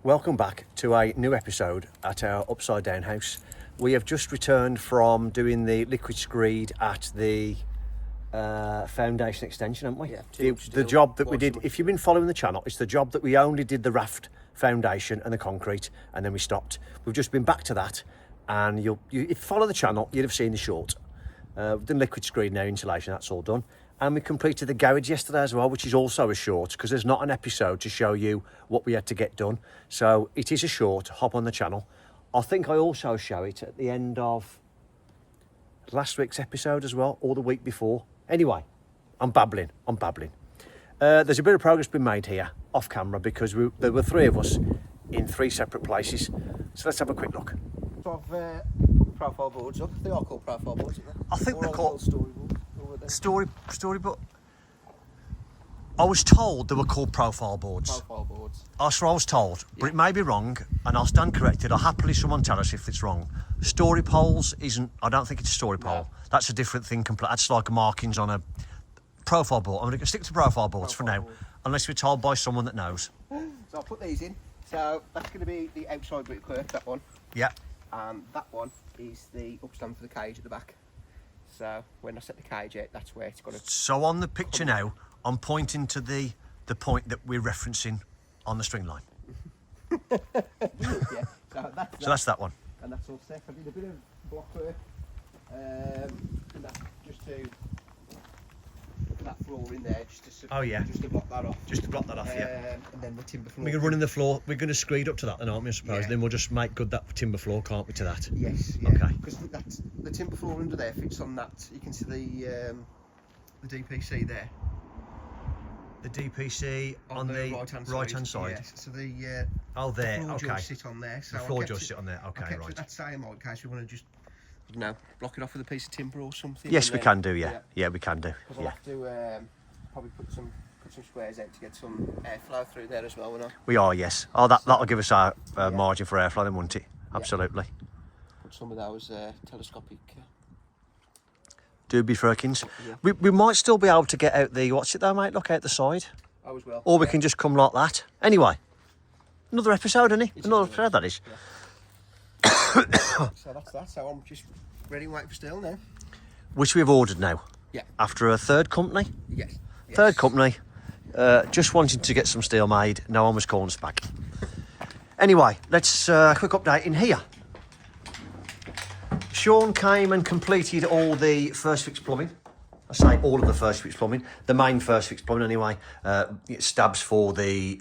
Welcome back to a new episode at our upside down house. We have just returned from doing the liquid screed at the foundation extension, haven't we? Yeah. The job that we did, if you've been following the channel, it's the job that we only did the raft foundation and the concrete and then we stopped. We've just been back to that, and if you follow the channel, you'd have seen the short. We've done liquid screed now, insulation, that's all done. And we completed the garage yesterday as well, which is also a short because there's not an episode to show you what we had to get done. So it is a short. Hop on the channel. I think I also show it at the end of last week's episode as well, or the week before. Anyway, I'm babbling. There's a bit of progress been made here off camera because there were three of us in three separate places. So let's have a quick look. So I've put profile boards up. They are called profile boards, aren't they? I think they're called storyboards. storyboard. I was told they were called profile boards. Profile boards. That's what I was told, but it may be wrong, and I'll stand corrected. I'll happily someone tell us if it's wrong. Story poles isn't. I don't think it's a story pole. No. That's a different thing. That's like markings on a profile board. I'm going to stick to profile boards for now, unless we're told by someone that knows. So I'll put these in. So that's going to be the outside brickwork, that one. Yeah. And that one is the upstand for the cage at the back. So when I set the cage out, that's where it's got to... So on the picture now, I'm pointing to the point that we're referencing on the string line. Yeah, so that's that one. And that's all set. I did a bit of block work. And that's just to put that floor in there, just to block that off. Just to block that off, yeah. And then the timber floor. We're running the floor. We're going to screed up to that then, aren't we, I suppose? Yeah. Then we'll just make good that timber floor, can't we, to that? Yes, yeah. Okay. Because the timber floor under there fits on that. You can see the DPC there. The DPC on the right-hand side. Yes. So the there, floor okay. joists sit on there. So The floor joists sit on there, okay, I kept right. it that same in case we want to just, block it off with a piece of timber or something. Yes, we can do, yeah. Yeah, we can do, Because I'll have to probably put some squares out to get some airflow through there as well, won't I? We are, yes. Oh, that'll give us our margin for airflow then, won't it? Absolutely. Put some of those telescopic... Doobie Firkins. Yeah. We might still be able to get out the, what's it though, mate? Look out the side. Oh, as well. Or we can just come like that. Anyway, another episode, isn't it? Another episode, that is. Yeah. So that's that. So I'm just ready and waiting for steel now. Which we've ordered now. Yeah. After a third company. Yes. Third company. Just wanting to get some steel made. No one was calling us back. Anyway, let's quick update in here. Sean came and completed all the first fix plumbing. I say all of the first fix plumbing. The main first fix plumbing anyway. Stabs for the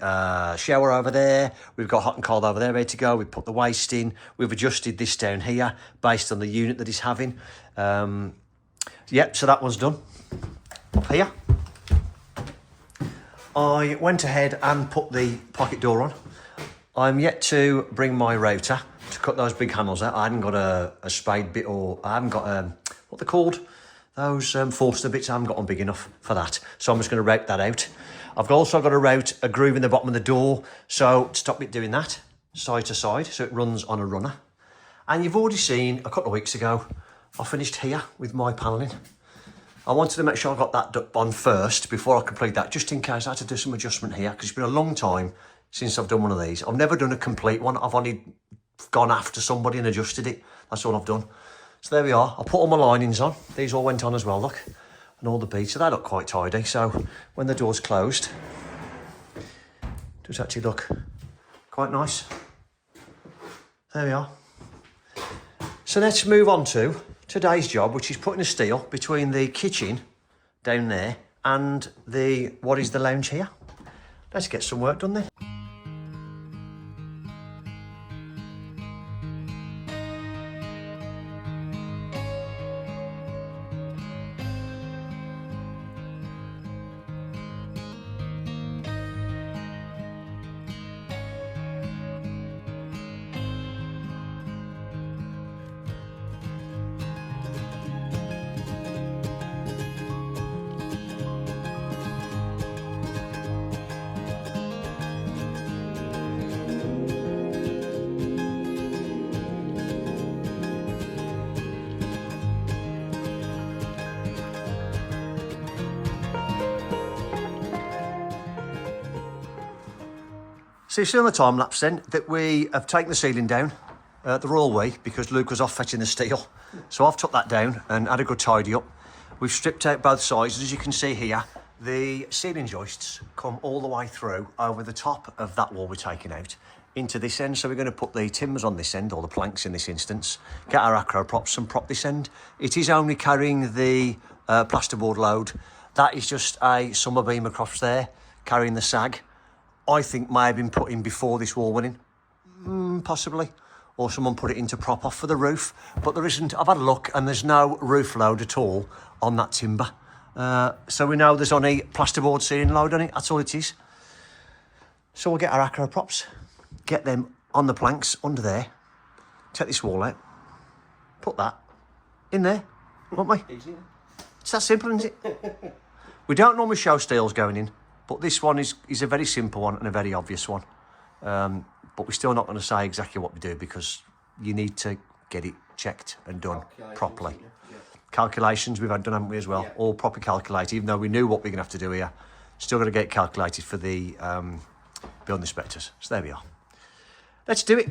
shower over there. We've got hot and cold over there ready to go. We've put the waste in. We've adjusted this down here based on the unit that he's having. Yep, so that one's done. Up here. I went ahead and put the pocket door on. I'm yet to bring my router to cut those big handles out. I hadn't got a spade bit, or I haven't got what they're called, those Forster bits. I haven't got one big enough for that, so I'm just going to route that out. I've also got to route a groove in the bottom of the door, so to stop it doing that side to side, so it runs on a runner. And you've already seen a couple of weeks ago I finished here with my panelling. I wanted to make sure I got that on first before I complete that, just in case I had to do some adjustment here, because it's been a long time since I've done one of these. I've never done a complete one. I've only gone after somebody and adjusted it. That's all I've done. So there we are. I put all my linings on. These all went on as well, look. And all the beads. So they look quite tidy. So when the door's closed, it does actually look quite nice. There we are. So let's move on to today's job, which is putting a steel between the kitchen down there and what is the lounge here. Let's get some work done then. So you see on the time lapse then that we have taken the ceiling down the royal way because Luke was off fetching the steel. So I've took that down and had a good tidy up. We've stripped out both sides. As you can see here, the ceiling joists come all the way through over the top of that wall we're taking out into this end. So we're going to put the timbers on this end, or the planks in this instance, get our acro props and prop this end. It is only carrying the plasterboard load. That is just a summer beam across there, carrying the sag. I think may have been put in before this wall went in, possibly. Or someone put it in to prop off for the roof. But there isn't, I've had a look, and there's no roof load at all on that timber. So we know there's only plasterboard ceiling load on it, that's all it is. So we'll get our acro props, get them on the planks under there, take this wall out, put that in there, won't we? Easy. It's that simple, isn't it? We don't normally show steels going in, but this one is a very simple one and a very obvious one. But we're still not going to say exactly what we do because you need to get it checked and done properly. Yeah. Calculations we've had done, haven't we, as well? Yeah. All properly calculated, even though we knew what we're going to have to do here. Still got to get it calculated for the building inspectors. So there we are. Let's do it.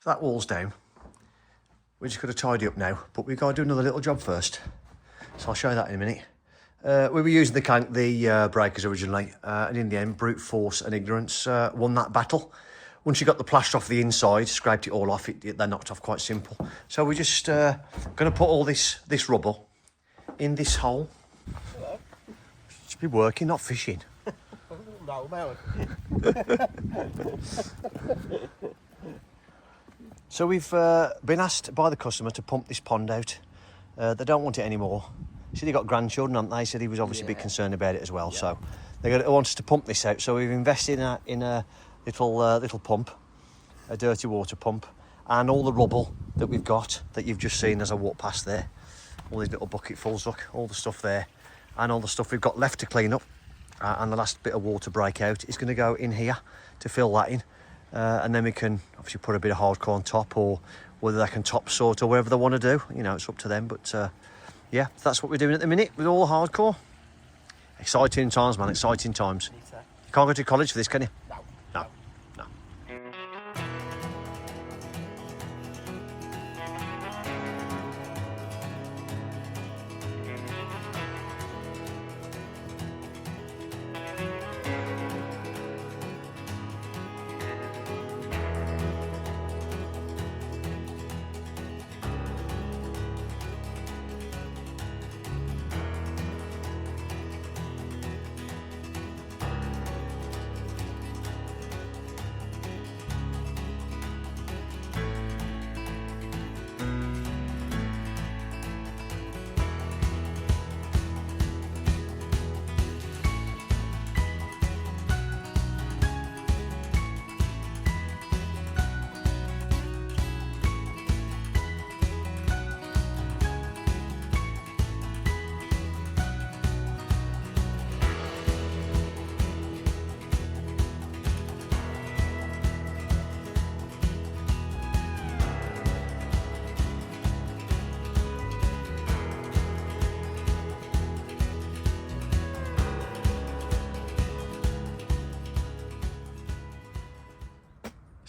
That wall's down. We're just going to tidy up now, but we've got to do another little job first. So I'll show you that in a minute. We were using the breakers originally, and in the end, brute force and ignorance won that battle. Once you got the plaster off the inside, scraped it all off, they're knocked off quite simple. So we're just going to put all this rubble in this hole. Hello. Should be working, not fishing. No, man. So we've been asked by the customer to pump this pond out. They don't want it anymore. He said he got grandchildren, haven't they? He said he was obviously a bit concerned about it as well. Yeah. So they want us to pump this out. So we've invested in a little pump, a dirty water pump, and all the rubble that we've got that you've just seen as I walk past there. All these little bucketfuls, look, all the stuff there, and all the stuff we've got left to clean up, and the last bit of water break out is going to go in here to fill that in. And then we can obviously put a bit of hardcore on top, or whether they can top sort or whatever they want to do. You know, it's up to them. But yeah, that's what we're doing at the minute with all the hardcore. Exciting times, man, exciting times. You can't go to college for this, can you? No. No. No.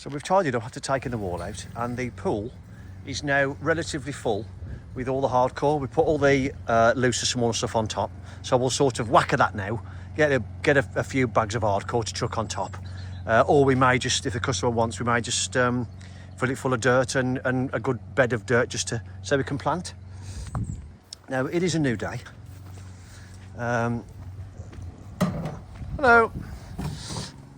So we've tidied up after taking the wall out, and the pool is now relatively full with all the hardcore. We put all the looser, smaller stuff on top. So we'll sort of whack at that now, get a few bags of hardcore to chuck on top. Or we may just, if the customer wants, we may just fill it full of dirt and a good bed of dirt just to, so we can plant. Now, it is a new day. Hello.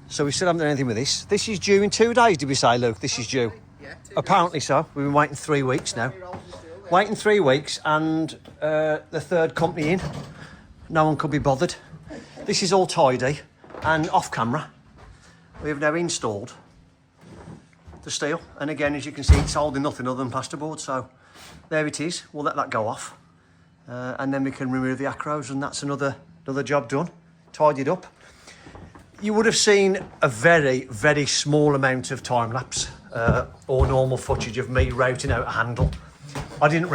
So we still haven't done anything with this. This is due in 2 days, did we say, Luke? This is due? Yeah, Apparently so. We've been waiting 3 weeks now. Waiting 3 weeks, and the third company in. No one could be bothered. This is all tidy and off camera. We have now installed the steel, and again, as you can see, it's holding nothing other than plasterboard. So there it is. We'll let that go off, and then we can remove the acros, and that's another job done. Tidied up. You would have seen a very, very small amount of time lapse or normal footage of me routing out a handle. I didn't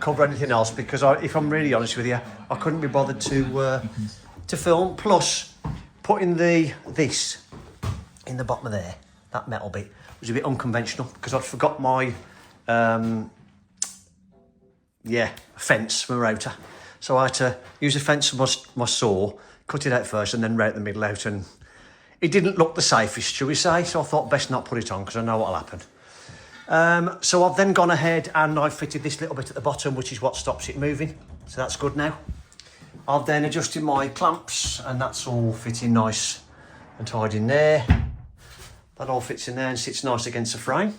cover anything else because, if I'm really honest with you, I couldn't be bothered to film. Plus, putting this in the bottom of there, that metal bit, was a bit unconventional because I'd forgot my fence, my router. So I had to use a fence with my saw, cut it out first, and then route the middle out, and it didn't look the safest, shall we say, so I thought best not put it on because I know what'll happen. So I've then gone ahead and I've fitted this little bit at the bottom, which is what stops it moving, so that's good now. I've then adjusted my clamps, and that's all fitting nice and tied in there. That all fits in there and sits nice against the frame.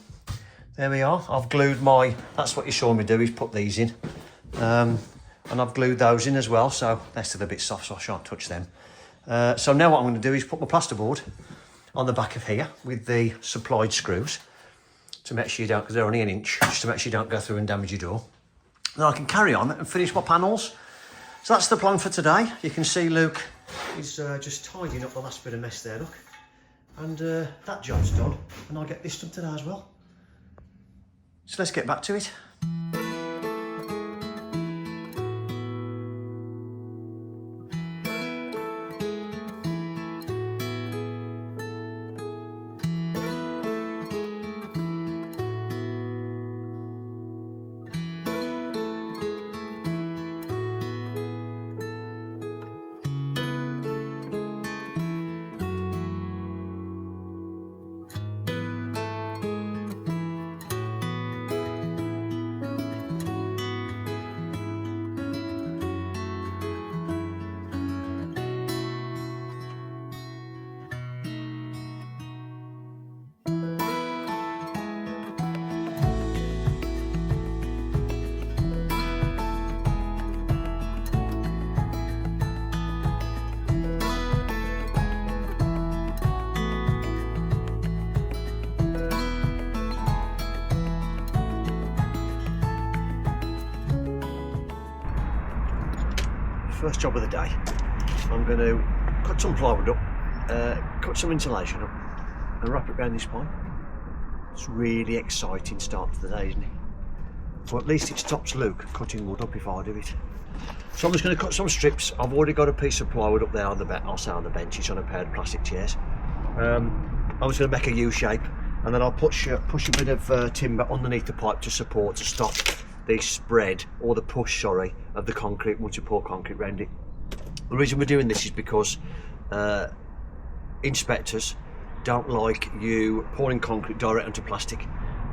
There we are. I've glued that's what you saw me do, is put these in. And I've glued those in as well, so they're still a bit soft, so I shan't touch them. So now what I'm going to do is put my plasterboard on the back of here with the supplied screws to make sure you don't, because they're only 1 inch, just to make sure you don't go through and damage your door. Then I can carry on and finish my panels. So that's the plan for today. You can see Luke is just tidying up the last bit of mess there, look. And that job's done, and I'll get this done today as well. So let's get back to it. First job of the day, I'm going to cut some plywood up, cut some insulation up, and wrap it around this pipe. It's really exciting start to the day, isn't it? Well, at least it stops Luke cutting wood up if I do it. So I'm just going to cut some strips. I've already got a piece of plywood up there on the bench. I'll say on the bench, it's on a pair of plastic chairs. I'm just going to make a U shape, and then I'll push a bit of timber underneath the pipe to support, to stop the spread, or the push, sorry, of the concrete once you pour concrete around it. The reason we're doing this is because inspectors don't like you pouring concrete direct onto plastic,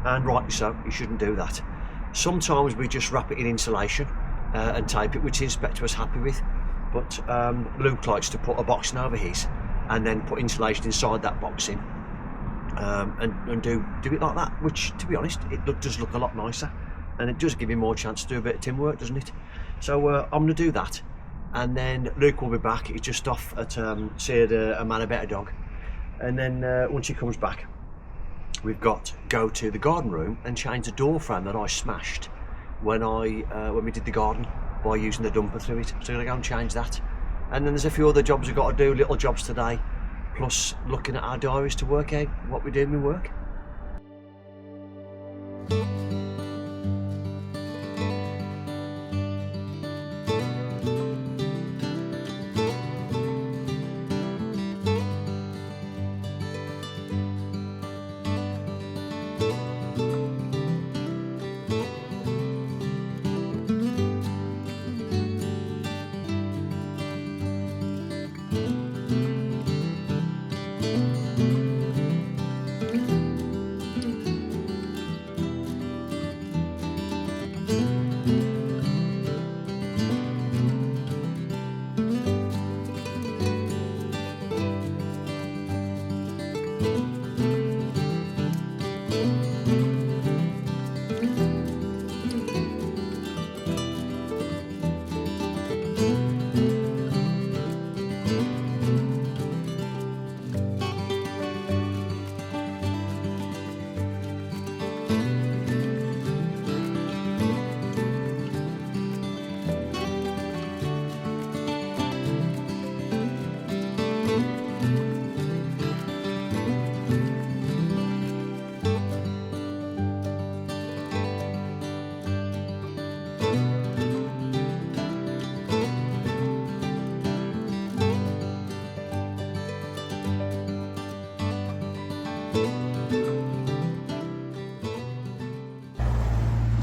and rightly so, you shouldn't do that. Sometimes we just wrap it in insulation and tape it, which the inspector was happy with, but Luke likes to put a boxing over his and then put insulation inside that boxing and do it like that, which, to be honest, it does look a lot nicer. And it does give you more chance to do a bit of timber work, doesn't it? So I'm going to do that, and then Luke will be back. He's just off at seeing a man about a dog, and then once he comes back, we've got to go to the garden room and change the door frame that I smashed when we did the garden by using the dumper through it. So I'm going to go and change that, and then there's a few other jobs we've got to do, little jobs today, plus looking at our diaries to work out what we're doing with work.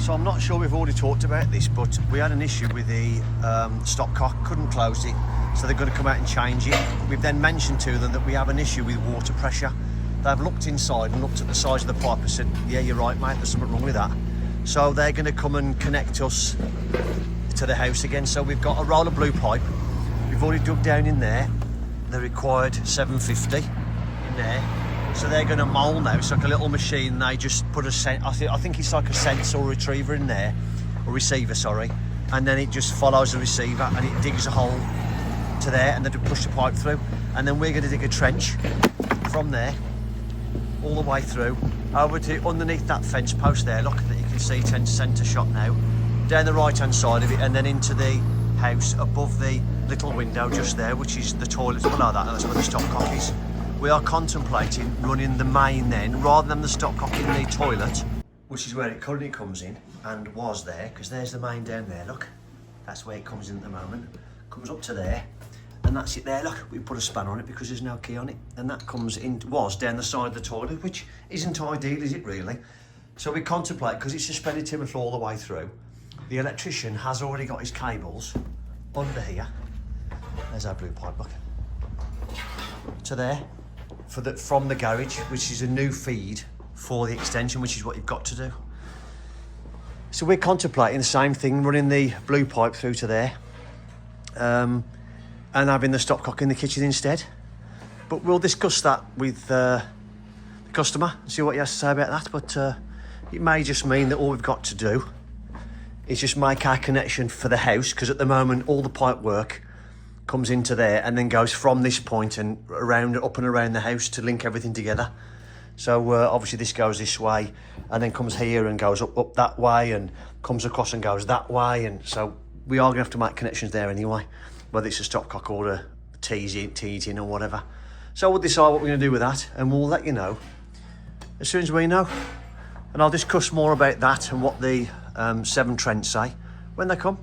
So I'm not sure we've already talked about this, but we had an issue with the stopcock, couldn't close it, so they're going to come out and change it. We've then mentioned to them that we have an issue with water pressure. They've looked inside and looked at the size of the pipe and said, yeah, you're right, mate, there's something wrong with that. So they're going to come and connect us to the house again. So we've got a roll of blue pipe. We've already dug down in there. They required 750 in there. So they're going to mole now. It's like a little machine. They just put I think it's like a sensor or retriever in there, or receiver, sorry. And then it just follows the receiver and it digs a hole to there, and then push the pipe through. And then we're going to dig a trench from there all the way through over to underneath that fence post there. Look, that you can see centre shot now. Down the right hand side of it, and then into the house above the little window just there, which is the toilet below that, and that's where the stopcock is. We are contemplating running the main then, rather than the stopcock in the toilet, which is where it currently comes in, and was there, because there's the main down there, look. That's where it comes in at the moment. Comes up to there, and that's it there, look. We put a spanner on it because there's no key on it, and that comes in, was down the side of the toilet, which isn't ideal, is it really? So we contemplate, because it's suspended timber floor all the way through, the electrician has already got his cables under here. There's our blue pipe, look. To there. From the garage, which is a new feed for the extension, which is what you've got to do. So we're contemplating the same thing, running the blue pipe through to there, and having the stopcock in the kitchen instead. But we'll discuss that with the customer and see what he has to say about that. But it may just mean that all we've got to do is just make our connection for the house, because at the moment all the pipe work comes into there and then goes from this point and around, up and around the house to link everything together. So obviously this goes this way and then comes here and goes up that way and comes across and goes that way, and so we are going to have to make connections there anyway, whether it's a stopcock or a tees in or whatever. So we'll decide what we're going to do with that, and we'll let you know as soon as we know, and I'll discuss more about that and what the 7 Trents say when they come.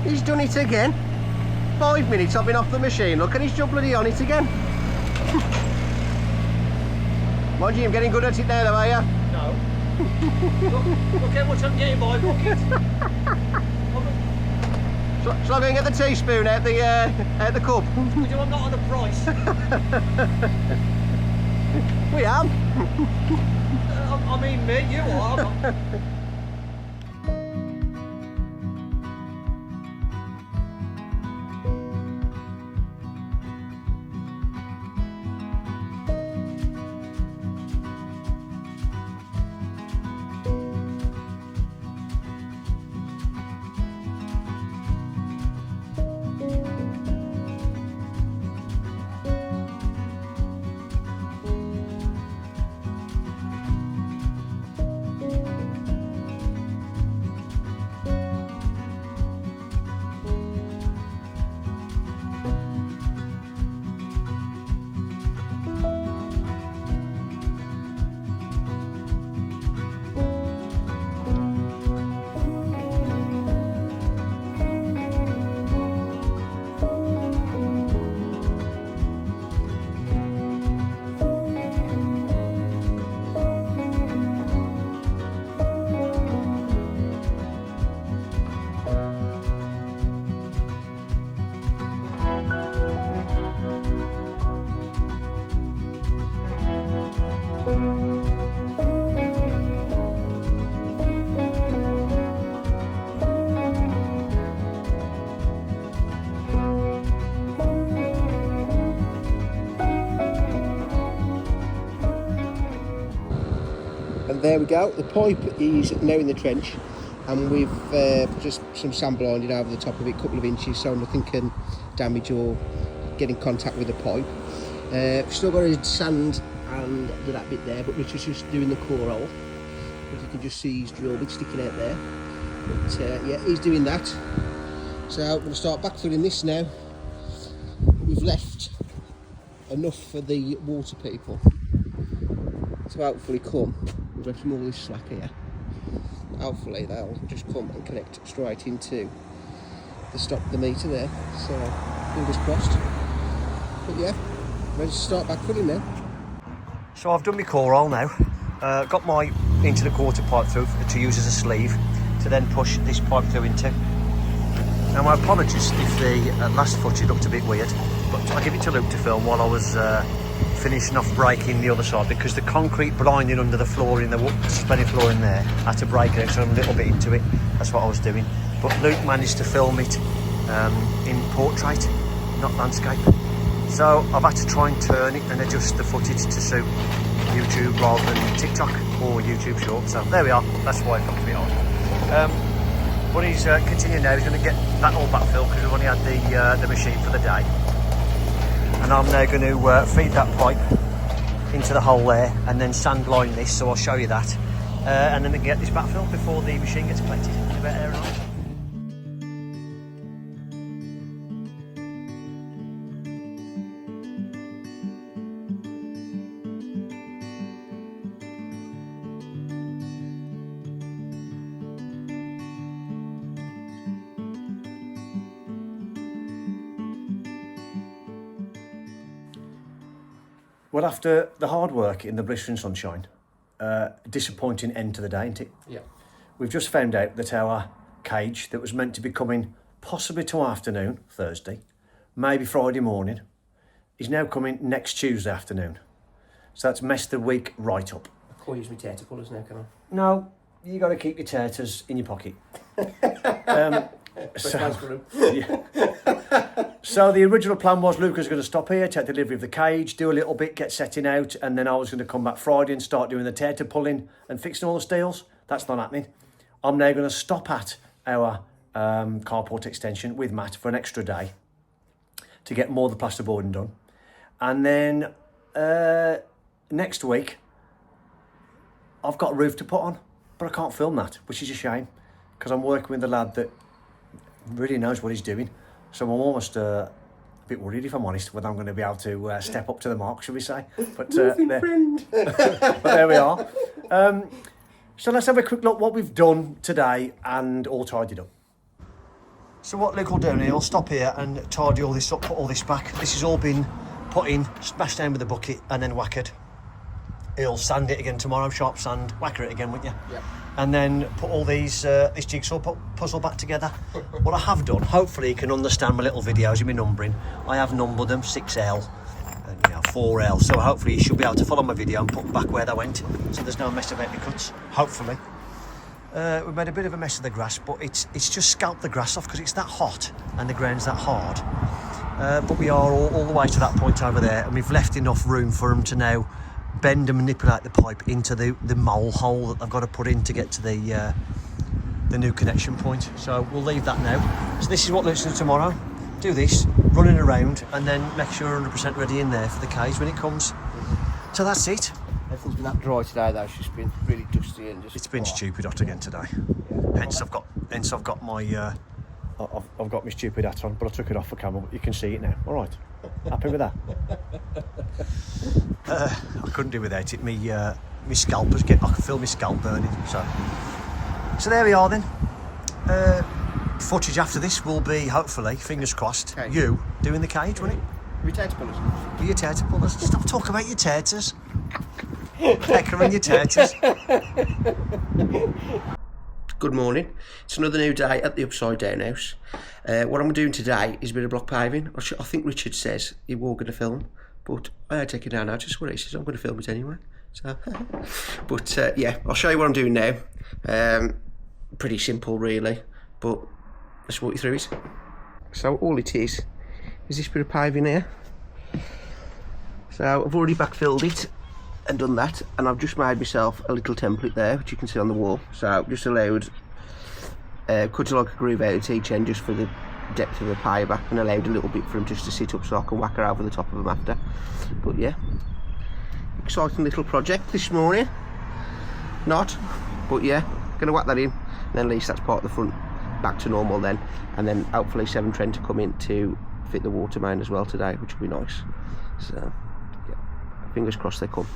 He's done it again. 5 minutes I've been off the machine, look, and he's just bloody on it again. Mind you, I'm getting good at it now though, are you? No. look how much I'm getting by, look it. Shall I go and get the teaspoon out the cup? I'm not on the price. We am. I mean me, you are. I'm not. And there we go, the pipe is now in the trench, and we've just some sand blinded over the top of it, a couple of inches, so nothing can damage or get in contact with the pipe. Still got to sand and do that bit there, but Richard's just doing the core hole. As you can just see his drill bit sticking out there. But yeah, he's doing that. So we're going to start backfilling this now. We've left enough for the water people to hopefully come. We've left some all this slack here. Hopefully they'll just come and connect straight into the meter there. So fingers crossed. But yeah, ready to start backfilling now. So I've done my core hole now. Got my into the quarter pipe through to use as a sleeve to then push this pipe through into. Now my apologies if the last footage looked a bit weird, but I give it to Luke to film while I was finishing off breaking the other side, because the concrete blinding under the floor in the suspended floor in there, I had to break it, so I'm a little bit into it. That's what I was doing. But Luke managed to film it in portrait, not landscape. So I've had to try and turn it and adjust the footage to suit YouTube rather than TikTok or YouTube Short. So there we are. That's why it got to be on. But he's continuing now. He's going to get that all backfilled because we've only had the machine for the day. And I'm now going to feed that pipe into the hole there and then sand line this, so I'll show you that. And then we can get this backfilled before the machine gets collected in about air and ice. Well, after the hard work in the blistering sunshine, disappointing end to the day, isn't it? Yeah. We've just found out that our cage that was meant to be coming possibly to afternoon, Thursday, maybe Friday morning, is now coming next Tuesday afternoon. So that's messed the week right up. I can't use my tater pullers now, can I? No, you got to keep your taters in your pocket. So the original plan was Luke was going to stop here, take delivery of the cage, do a little bit, get setting out, and then I was going to come back Friday and start doing the tater pulling and fixing all the steels. That's not happening. I'm now going to stop at our carport extension with Matt for an extra day to get more of the plasterboarding done. And then next week, I've got a roof to put on, but I can't film that, which is a shame, because I'm working with a lad that really knows what he's doing. So I'm almost a bit worried, if I'm honest, whether I'm going to be able to step up to the mark, shall we say. But, but there we are. So let's have a quick look what we've done today and all tidied up. So what Luke will do now, he'll stop here and tidy all this up, put all this back. This has all been put in, smashed down with a bucket and then whackered. He'll sand it again tomorrow, sharp sand, whacker it again, won't you? Yeah. and then put all these this jigsaw puzzle back together. What I have done, hopefully you can understand my little videos in my numbering. I have numbered them 6L and 4L, so hopefully you should be able to follow my video and put them back where they went, so there's no mess about the cuts, hopefully. We made a bit of a mess of the grass, but it's just scalped the grass off because it's that hot and the ground's that hard. But we are all the way to that point over there, and we've left enough room for them to now bend and manipulate the pipe into the mole hole that they've got to put in to get to the new connection point. So we'll leave that now. So this is what looks like tomorrow. Do this, running around, and then make sure you're 100% ready in there for the cage when it comes. So that's it. Everything's been that dry today though, it's just been really dusty and just... It's been stupid hot again today. Hence I've got my I've got my stupid hat on, but I took it off for camera, but you can see it now. All right, happy with that? I couldn't do without it. My scalpers I can feel my scalp burning. So there we are then. Footage after this will be, hopefully, fingers crossed, okay, you doing the cage, won't it? Your tater pullers. Your tater pullers. Stop talking about your taters. Pecker and your taters. Good morning. It's another new day at the Upside Down House. What I'm doing today is a bit of block paving. I think Richard says he was going to film, but I take it down now. Just what he says, I'm going to film it anyway. So, but yeah, I'll show you what I'm doing now. Pretty simple, really, but let's walk you through it. So all it is this bit of paving here. So I've already backfilled it and done that, and I've just made myself a little template there, which you can see on the wall. So just allowed cut like a groove out at each end just for the depth of the fibre, and allowed a little bit for him just to sit up so I can whack her over the top of him after. But yeah, exciting little project this morning. Not, but yeah, gonna whack that in, and then at least that's part of the front back to normal then, and then hopefully 7 Trent to come in to fit the water main as well today, which will be nice. So yeah, fingers crossed they come.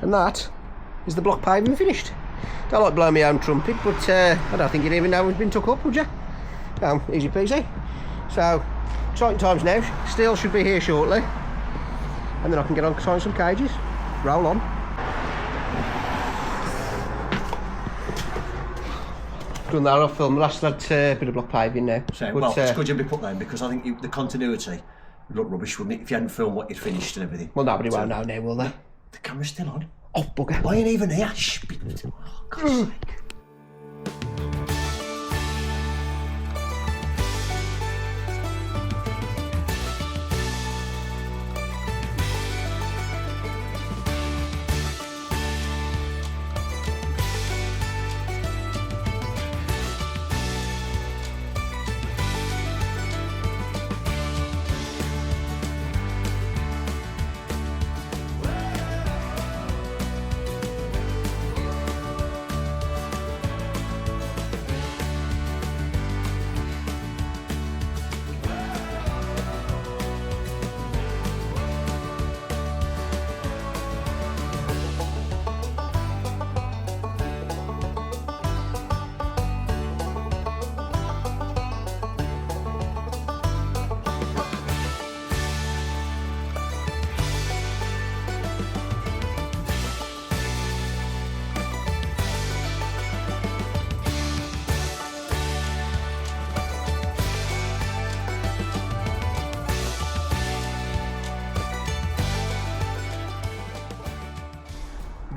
And that is the block paving finished. Don't like blowing my own trumpet, but I don't think you'd even know it's been took up, would you? Easy peasy. So, exciting times now. Steel should be here shortly, and then I can get on tying some cages. Roll on. Done that, I'll film the last bit of block paving now. So, but, well, it's good you'd be put there, because I think the continuity would look rubbish, wouldn't it, if you hadn't filmed what you'd finished and everything. Well, nobody won't know now, will they? The camera's still on. Oh, bugger. I ain't even here. Shh. Oh, God's sake.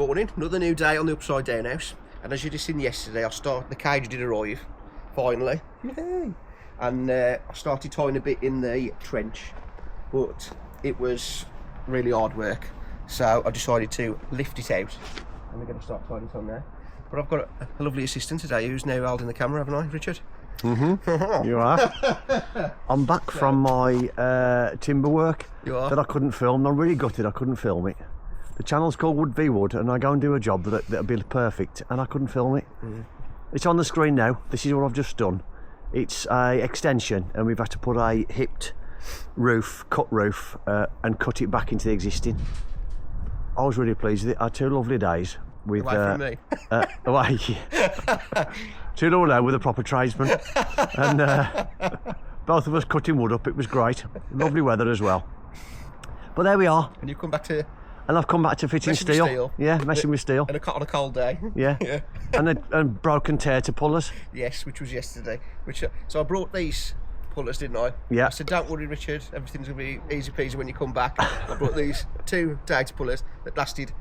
morning, another new day on the upside down house, and as you just seen yesterday, the cage did arrive finally. Yay. And I started tying a bit in the trench, but it was really hard work, so I decided to lift it out and we're going to start tying it on there. But I've got a lovely assistant today who's now holding the camera, haven't I, Richard? You are. I'm back from my timber work that I couldn't film. I'm really gutted I couldn't film it. The channel's called Wood v Wood, and I go and do a job that'll be perfect, and I couldn't film it. It's on the screen now. This is what I've just done. It's a extension, and we've had to put a hipped roof, cut roof, and cut it back into the existing. I was really pleased with it. I had 2 lovely days with Away from me. away. 2 lovely days with a proper tradesman, and both of us cutting wood up. It was great. Lovely weather as well. But there we are. And you come back to... And I've come back to fitting Messing with steel. Yeah, messing with steel. on a cold day. Yeah. Yeah. and broken tear to pullers. Yes, which was yesterday. So I brought these pullers, didn't I? Yeah. I said, don't worry, Richard, everything's going to be easy peasy when you come back. I brought these 2 data pullers that lasted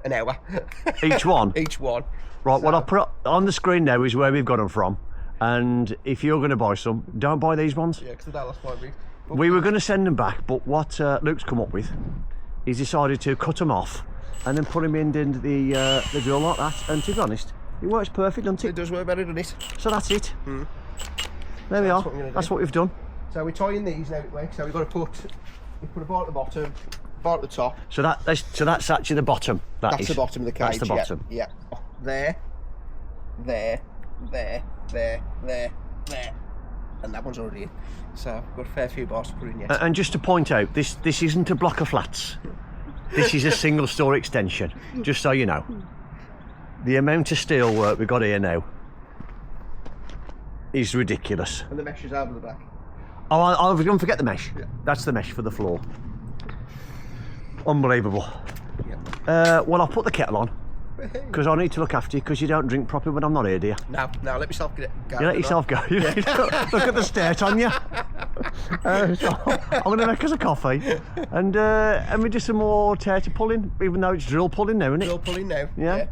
an hour. Each one? Each one. Right, what I put on the screen now is where we've got them from. And if you're going to buy some, don't buy these ones. Yeah, because they don't last 5 weeks. We were going to send them back, but what Luke's come up with, he's decided to cut them off and then put them into the drill like that. And to be honest, it works perfect, doesn't It it? does work better, doesn't it? So that's it. There we are. what we're gonna do. That's what we've done. So we're tying these now, so we've got to put a bar at the bottom, bar at the top. So that's actually the bottom. That's the bottom of the cage. That's the bottom. Yeah. There. And that one's already in. So I've got a fair few bars to put in yet. And just to point out, this isn't a block of flats. This is a single store extension, just so you know. The amount of steel work we've got here now is ridiculous. And the mesh is over the back. Oh, I was going to forget the mesh. Yeah. That's the mesh for the floor. Unbelievable. Yeah. Well, I'll put the kettle on because I need to look after you because you don't drink properly when I'm not here, do you? No, let myself go. You let yourself go. Look at the state on you. So I'm going to make us a coffee and we do some more tear to pulling, even though it's drill pulling now, isn't it? Drill pulling now. Yeah.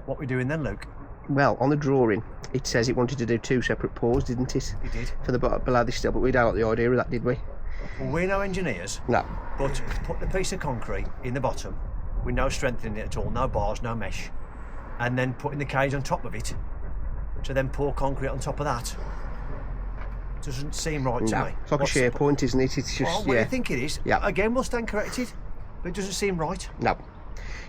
What are we doing then, Luke? Well, on the drawing, it says it wanted to do 2 separate pours, didn't it? It did. For the below this steel, but we don't like the idea of that, did we? Well, we're no engineers. No. But put the piece of concrete in the bottom with no strengthening it at all, no bars, no mesh, and then putting the cage on top of it to then pour concrete on top of that doesn't seem right to me. It's like a shear point, isn't it? It's just, Well, what do you think it is? Yeah. Again, we'll stand corrected, but it doesn't seem right. No.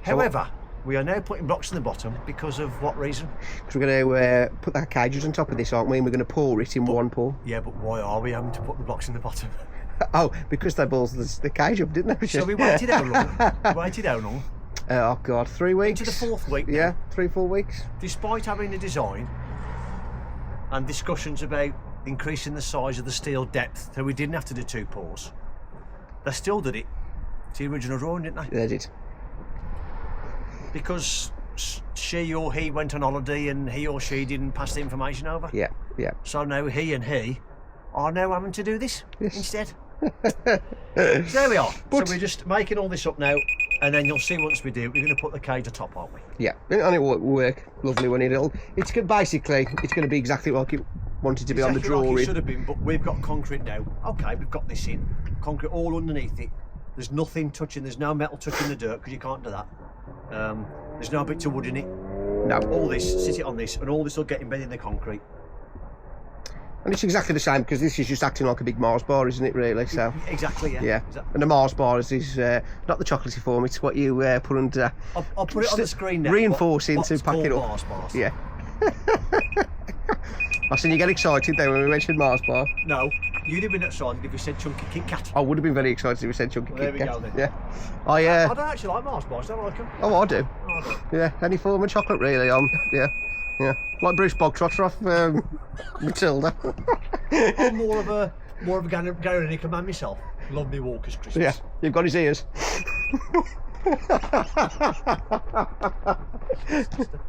However, we are now putting blocks in the bottom because of what reason? Because we're going to put that cages on top of this, aren't we? And we're going to pour it in one pour. Yeah, but why are we having to put the blocks in the bottom? Oh, because they balls the cage up, didn't they? So we waited how long? We waited how long? Oh God, 3 weeks. Into the 4th week now. Yeah, 3-4 weeks. Despite having a design and discussions about increasing the size of the steel depth so we didn't have to do 2 pours, they still did it to the original drawing, didn't they? They did. Because she or he went on holiday and he or she didn't pass the information over. Yeah, yeah. So now he and he are now having to do this Yes. instead. So there we are. But- so we're just making all this up now, and then you'll see once we do, we're going to put the cage atop, aren't we? Yeah, and it will work lovely when it's basically it's going to be exactly like it wanted to be on the Exactly like drawing. it should have been, but we've got concrete now. Okay, we've got this in. Concrete all underneath it. There's nothing touching, there's no metal touching the dirt because you can't do that. There's no bit of wood in it. No. All this, sit it on this, and all this will get embedded in the concrete. And it's exactly the same because this is just acting like a big Mars bar, isn't it? Really. So. Exactly. Yeah. Yeah. Exactly. And the Mars bar is not the chocolatey form. It's what you put under. I'll put it on the screen now. Reinforcing What's to pack it up. Mars bars. Yeah. I seen you get excited there when we mentioned Mars bar. No, You'd have been excited if you said chunky Kit Kat. I would have been very excited if you said chunky Well, there Kit we Kat. go then. Yeah. I don't actually like Mars bars, I don't like them. Oh, I do. Oh, I don't. Yeah, any form of chocolate really. Yeah. Like Bruce Bogtrotter off Matilda. I'm more of a Gary Lineker man myself. Love me Walker's Christmas. Yeah, you've got his ears. I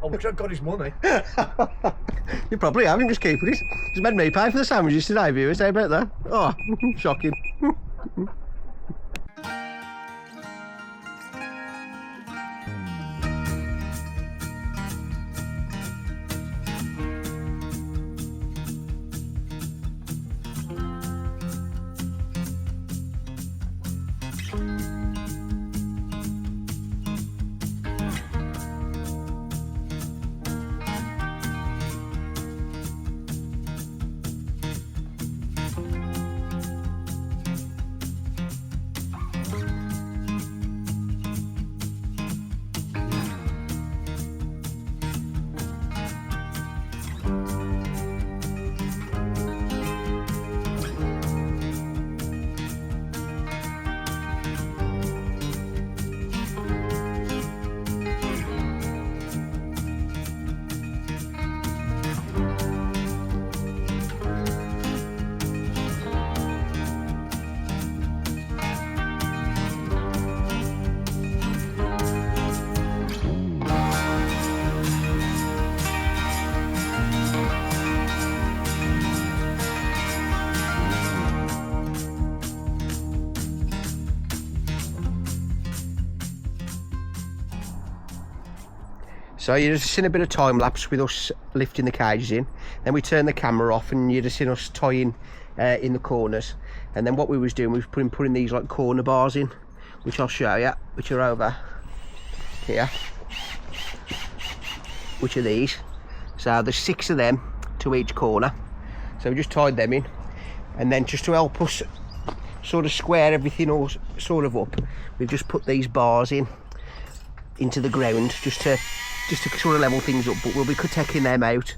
wish I'd got his money. You probably have, just keeping it. Just made me pay for the sandwiches today, viewers. How about that? Oh, shocking. So you've just seen a bit of time lapse with us lifting the cages in. Then we turn the camera off and you'd have seen us tying in the corners. And then what we was doing, we was putting these like corner bars in, which I'll show you, which are over here, which are these. So there's 6 of them to each corner. So we just tied them in, and then just to help us sort of square everything all sort of up, we've just put these bars in into the ground just to sort of level things up. But we'll be taking them out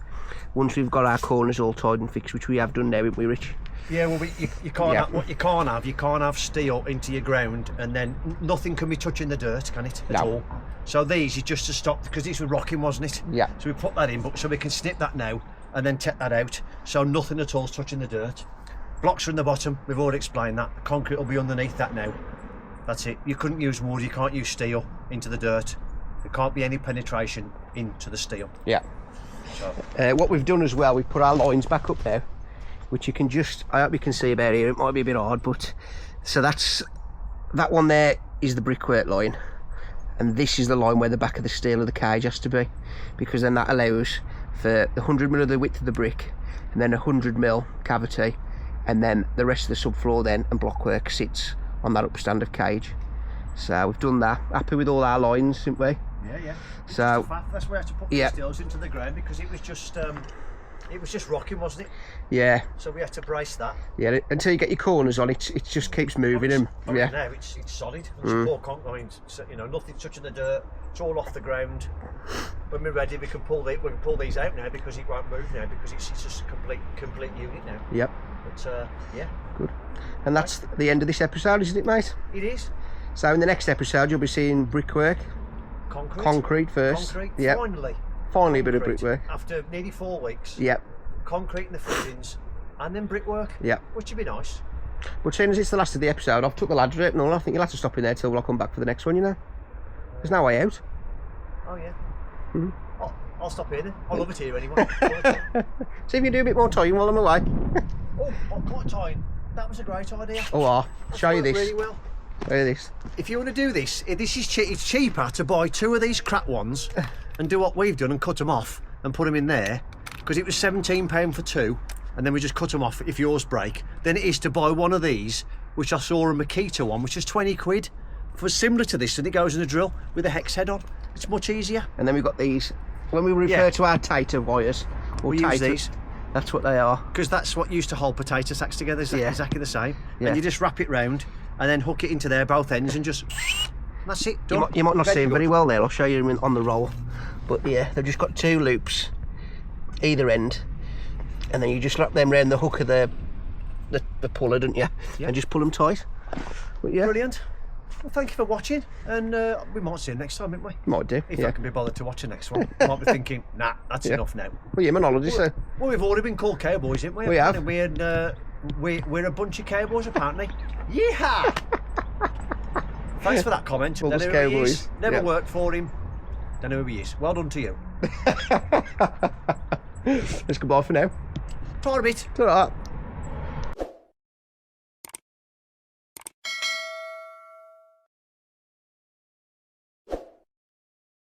once we've got our corners all tied and fixed, which we have done now, haven't we, Rich? Yeah, well, you can't have, what you can't have steel into your ground, and then nothing can be touching the dirt, can it, at all? So these is just to stop, because these were rocking, wasn't it? Yeah. So we put that in, but so we can snip that now and then take that out, so nothing at all is touching the dirt. Blocks are in the bottom, we've already explained that. The concrete will be underneath that now. That's it. You couldn't use wood, you can't use steel into the dirt. There can't be any penetration into the steel. Yeah. So. What we've done as well, we've put our lines back up now, which you can just, I hope you can see about here, it might be a bit hard, but so that one there is the brickwork line, and this is the line where the back of the steel of the cage has to be, because then that allows for the 100mm of the width of the brick, and then 100mm cavity, and then the rest of the subfloor then and blockwork sits on that upstand of cage. So we've done that. Happy with all our lines, aren't we? Yeah. So that's where I had to put the steels into the ground, because it was just rocking, wasn't it? Yeah. So we had to brace that. Yeah, until you get your corners on, it just keeps moving. And yeah. Now it's solid. It's more concrete. You know, nothing's touching the dirt. It's all off the ground. When we're ready, we can pull these out now, because it won't move now, because it's just a complete unit now. Yep. But yeah. Good. And that's the end of this episode, isn't it, mate? It is. So in the next episode, you'll be seeing brickwork. Concrete first. Yep. Finally a bit of brickwork. After nearly 4 weeks. Yep. Concrete in the footings, and then brickwork. Yep. Which would be nice. But seeing as it's the last of the episode, I've took the ladder out and all. I think you'll have to stop in there till I come back for the next one, you know. There's no way out. Oh yeah. I'll stop here then. I love it here anyway. See if you do a bit more tying while I'm away. I've got tying. That was a great idea. Oh, I'll show you this. Really well. Show you this. If you want to do this, it's cheaper to buy 2 of these crap ones and do what we've done and cut them off and put them in there, because it was £17 for 2, and then we just cut them off if yours break, than it is to buy one of these, which I saw a Makita one, which is 20 quid, for similar to this, and it goes in a drill with a hex head on. It's much easier. And then we've got these, when we refer to our tater wires, we use these. That's what they are. Because that's what used to hold potato sacks together, exactly the same. Yeah. And you just wrap it round and then hook it into there, both ends, and just, that's it, done. You might not see them very well there, I'll show you them on the roll. But yeah, they've just got 2 loops either end, and then you just wrap them round the hook of the the puller, don't you? Yeah. And just pull them tight. But yeah, Brilliant. Well, thank you for watching, and we might see you next time, won't we? might do. If yeah. I can be bothered to watch the next one. Might be thinking, nah, that's enough now. Well, yeah, I'm on holiday, so Well, we've already been called cowboys, haven't we? We have. We're a bunch of cowboys, apparently. Yeehaw! Thanks for that comment. All Don't us know who he is. cowboys. Never Yeah. worked for him. Don't know who he is. Well done to you. let's goodbye for now. Try a bit. Ta-ra.